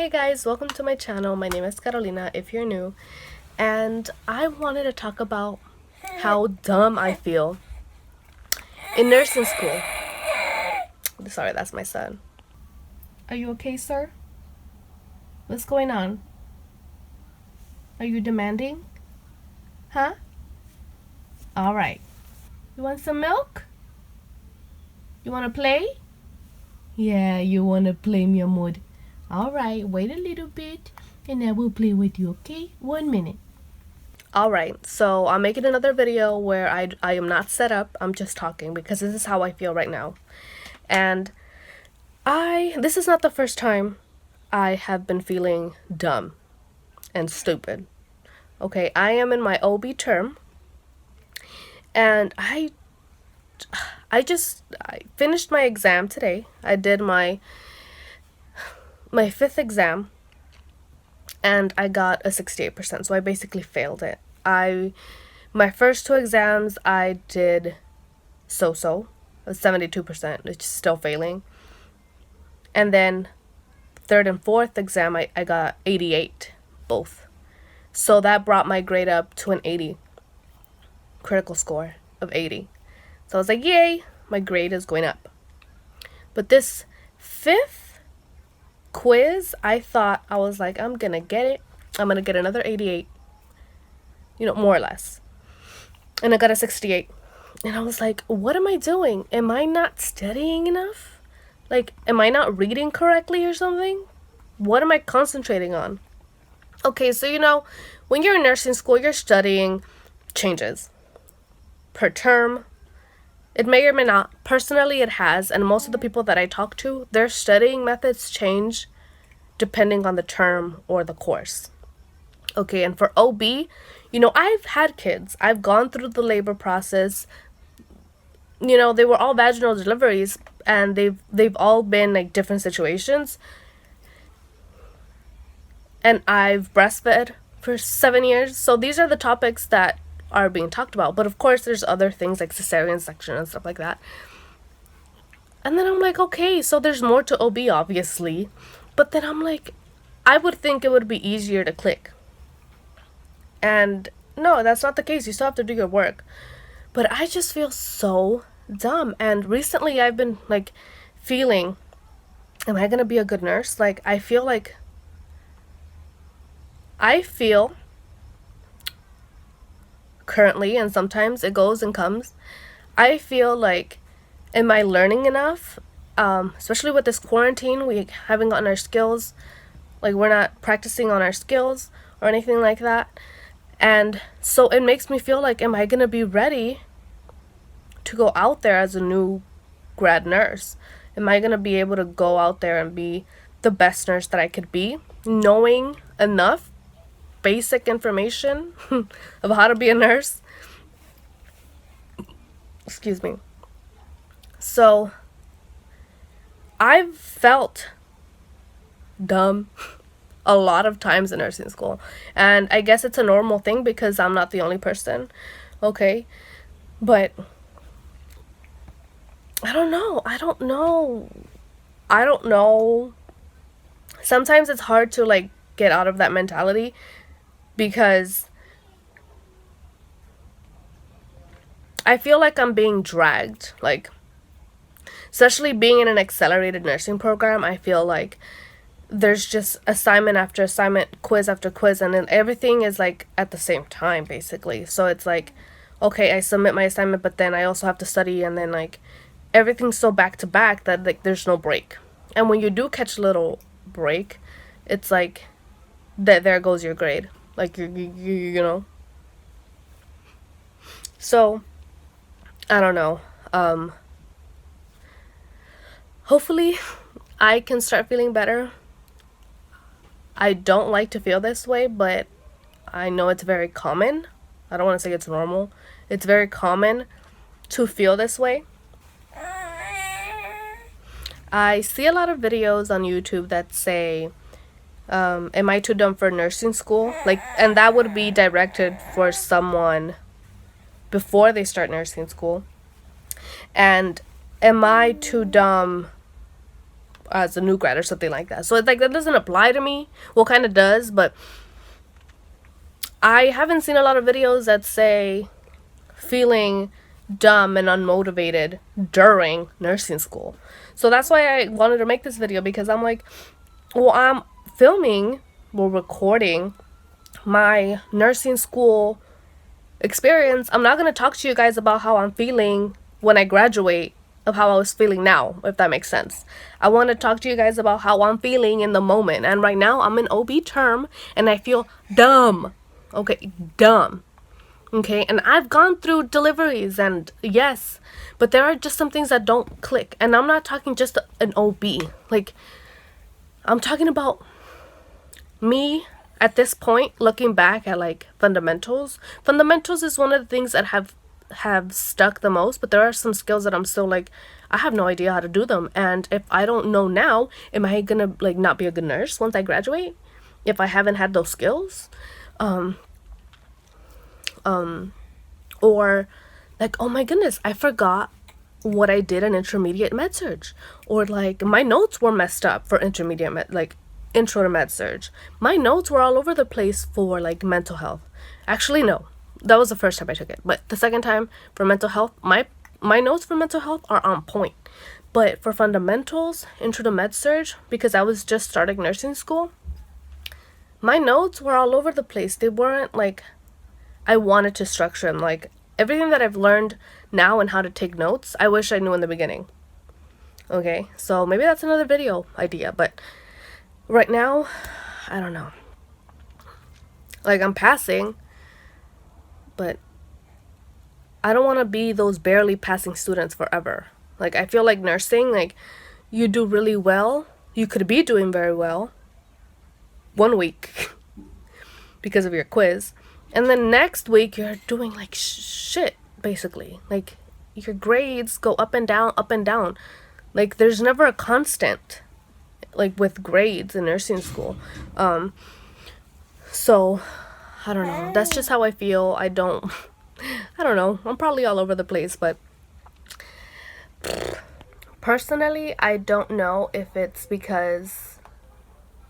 Hey guys, welcome to my channel. My name is Carolina if you're new, and I wanted to talk about how dumb I feel in nursing school. Sorry, that's my son. Are you okay, sir? What's going on? Are you demanding? Huh? Alright. You want some milk? You want to play? Yeah, you want to play, mi amor. Alright, wait a little bit and I will play with you, okay? 1 minute. Alright, so I'm making another video where I am not set up. I'm just talking because this is how I feel right now. And this is not the first time I have been feeling dumb and stupid. Okay, I am in my OB term and I finished my exam today. I did my 5th exam and I got a 68%, so I basically failed it. My first 2 exams I did so-so, 72%, it's still failing. And then 3rd and 4th exam I got 88 both. So that brought my grade up to an 80, critical score of 80. So I was like, yay, my grade is going up. But this 5th quiz, I thought, I was like, I'm gonna get it. I'm gonna get another 88, more or less. And I got a 68. And I was like, what am I doing? Am I not studying enough? Like, am I not reading correctly or something? What am I concentrating on? Okay, so when you're in nursing school, your studying changes per term. It may or may not. Personally, it has. And most of the people that I talk to, their studying methods change depending on the term or the course. Okay, and for OB, I've had kids. I've gone through the labor process. They were all vaginal deliveries, and they've all been like different situations. And I've breastfed for 7 years. So these are the topics that are being talked about. But of course, there's other things like cesarean section and stuff like that. And then I'm like, okay, so there's more to OB, obviously. But then I'm like, I would think it would be easier to click. And no, that's not the case. You still have to do your work. But I just feel so dumb. And recently I've been like feeling, am I going to be a good nurse? Like, I feel currently, and sometimes it goes and comes, I feel like, am I learning enough? Especially with this quarantine, we haven't gotten our skills. Like, we're not practicing on our skills or anything like that. And so it makes me feel like, am I going to be ready to go out there as a new grad nurse? Am I going to be able to go out there and be the best nurse that I could be, knowing enough basic information of how to be a nurse? Excuse me. So I've felt dumb a lot of times in nursing school, and I guess it's a normal thing because I'm not the only person. Okay, but I don't know. Sometimes it's hard to like get out of that mentality because I feel like I'm being dragged, like, especially being in an accelerated nursing program. I feel like there's just assignment after assignment, quiz after quiz, and then everything is like at the same time, basically. So it's like, okay, I submit my assignment, but then I also have to study, and then like everything's so back to back that like there's no break. And when you do catch a little break, it's like that there goes your grade. Like, So I don't know. Hopefully I can start feeling better. I don't like to feel this way, but I know it's very common. I don't want to say it's normal. It's very common to feel this way. I see a lot of videos on YouTube that say, am I too dumb for nursing school? Like, and that would be directed for someone before they start nursing school. And am I too dumb as a new grad or something like that. So it's like that doesn't apply to me. Well, kind of does, but I haven't seen a lot of videos that say feeling dumb and unmotivated during nursing school. So that's why I wanted to make this video, because I'm like, well, I'm filming, well, recording my nursing school experience. I'm not going to talk to you guys about how I'm feeling when I graduate of how I was feeling now, if that makes sense. I want to talk to you guys about how I'm feeling in the moment. And right now I'm in OB term and I feel dumb. Okay, dumb. Okay, and I've gone through deliveries, and yes, but there are just some things that don't click. And I'm not talking just an OB. Like, I'm talking about me at this point looking back at like fundamentals. Fundamentals is one of the things that have stuck the most, but there are some skills that I'm still like, I have no idea how to do them. And if I don't know now, am I gonna like not be a good nurse once I graduate if I haven't had those skills? Or like, oh my goodness, I forgot what I did in intermediate med surg, or like my notes were messed up for intermediate like intro to med surg. My notes were all over the place for like mental health. Actually, no, that was the first time I took it, but the second time for mental health, my notes for mental health are on point. But for fundamentals, intro to med surg, because I was just starting nursing school, my notes were all over the place. They weren't like I wanted to structure them. Like everything that I've learned now and how to take notes, I wish I knew in the beginning. Okay, so maybe that's another video idea, but right now, I don't know. Like, I'm passing, but I don't want to be those barely passing students forever. Like, I feel like nursing, like, you do really well. You could be doing very well 1 week because of your quiz. And then next week, you're doing, like, shit, basically. Like, your grades go up and down, up and down. Like, there's never a constant, like, with grades in nursing school. So, I don't know. That's just how I feel. I don't know. I'm probably all over the place, but personally, I don't know if it's because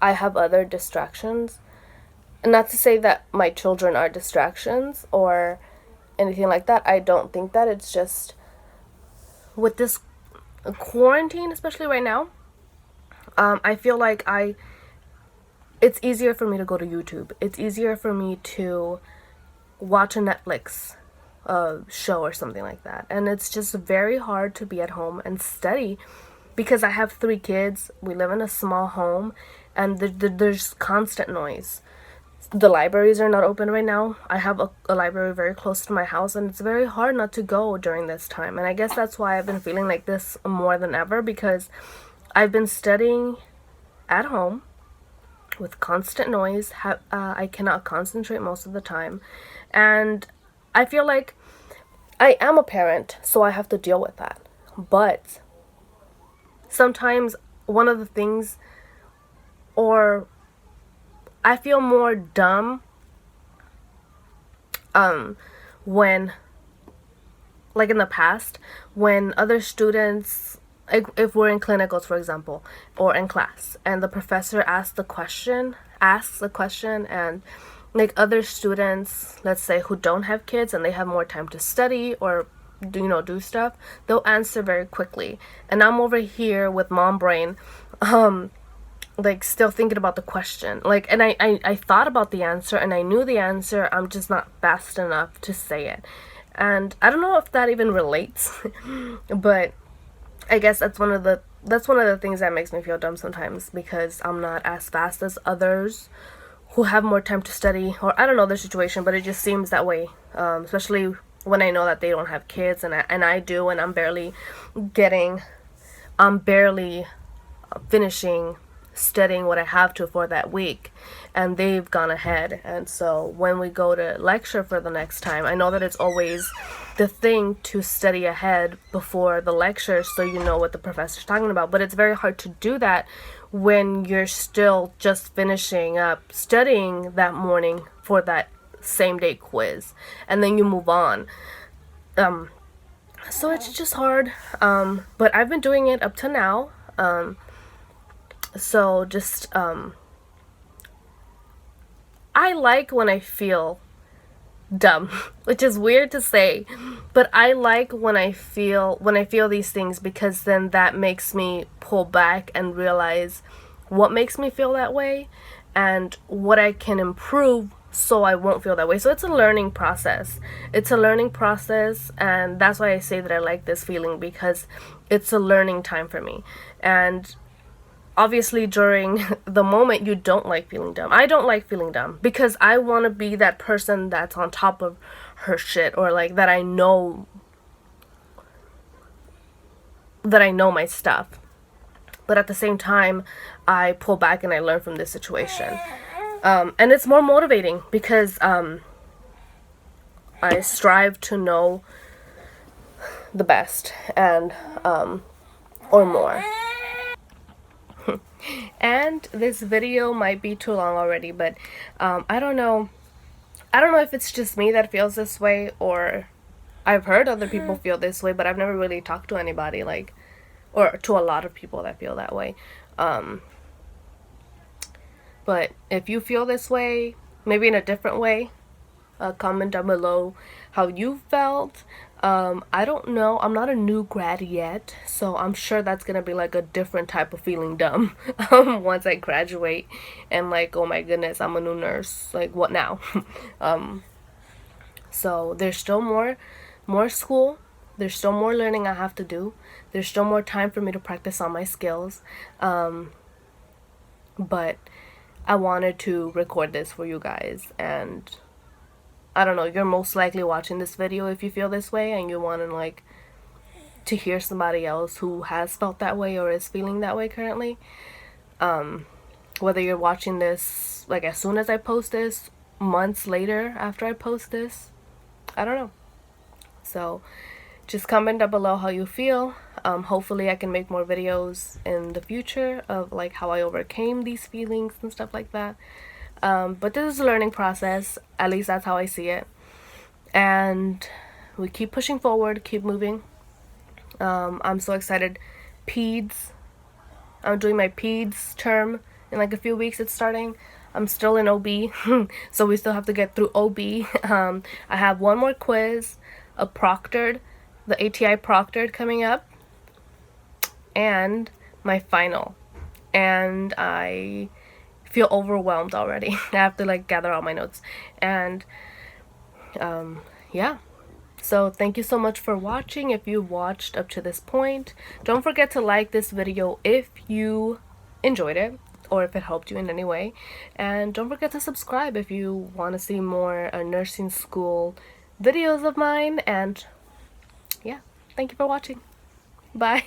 I have other distractions. And not to say that my children are distractions or anything like that. I don't think that. It's just with this quarantine, especially right now, I feel like it's easier for me to go to YouTube. It's easier for me to watch a Netflix show or something like that. And it's just very hard to be at home and study because I have 3 kids. We live in a small home and there's constant noise. The libraries are not open right now. I have a library very close to my house, and it's very hard not to go during this time. And I guess that's why I've been feeling like this more than ever, because I've been studying at home with constant noise. I cannot concentrate most of the time. And I feel like I am a parent, so I have to deal with that. But sometimes one of the things, or I feel more dumb when, like in the past, when other students, like if we're in clinicals, for example, or in class, and the professor asks the question, and like other students, let's say, who don't have kids and they have more time to study or do stuff, they'll answer very quickly. And I'm over here with mom brain, like still thinking about the question, like, and I thought about the answer and I knew the answer, I'm just not fast enough to say it. And I don't know if that even relates but I guess that's one of the things that makes me feel dumb sometimes, because I'm not as fast as others who have more time to study, or I don't know their situation, but it just seems that way, especially when I know that they don't have kids and I do, and I'm barely finishing studying what I have to for that week, and they've gone ahead. And so when we go to lecture for the next time, I know that it's always the thing to study ahead before the lecture so you know what the professor's talking about, but it's very hard to do that when you're still just finishing up studying that morning for that same day quiz, and then you move on. So it's just hard, but I've been doing it up to now. So just I like when I feel dumb, which is weird to say, but I like when I feel these things, because then that makes me pull back and realize what makes me feel that way and what I can improve so I won't feel that way. So it's a learning process. It's a learning process, and that's why I say that I like this feeling, because it's a learning time for me. And obviously during the moment you don't like feeling dumb. I don't like feeling dumb because I want to be that person that's on top of her shit, or like that I know my stuff. But at the same time, I pull back and I learn from this situation. And it's more motivating because I strive to know the best and or more. And this video might be too long already, but I don't know if it's just me that feels this way, or I've heard other people feel this way, but I've never really talked to anybody like, or to a lot of people that feel that way. But if you feel this way, maybe in a different way, comment down below how you felt. I don't know, I'm not a new grad yet, so I'm sure that's gonna be like a different type of feeling dumb once I graduate and like, oh my goodness, I'm a new nurse, like what now? So there's still more school, there's still more learning I have to do, there's still more time for me to practice on my skills, but I wanted to record this for you guys. And I don't know, you're most likely watching this video if you feel this way and you want to like to hear somebody else who has felt that way or is feeling that way currently. Whether you're watching this like as soon as I post this, months later after I post this, I don't know. So just comment down below how you feel. Hopefully I can make more videos in the future of like how I overcame these feelings and stuff like that. But this is a learning process, at least that's how I see it. And we keep pushing forward, keep moving. I'm so excited. Peds. I'm doing my Peds term in like a few weeks. It's starting. I'm still in OB, so we still have to get through OB. I have one more quiz, a proctored, the ATI proctored coming up, and my final. And I feel overwhelmed already. I have to like gather all my notes. And yeah, so thank you so much for watching. If you watched up to this point, don't forget to like this video if you enjoyed it or if it helped you in any way, and don't forget to subscribe if you want to see more nursing school videos of mine. And yeah, thank you for watching. Bye.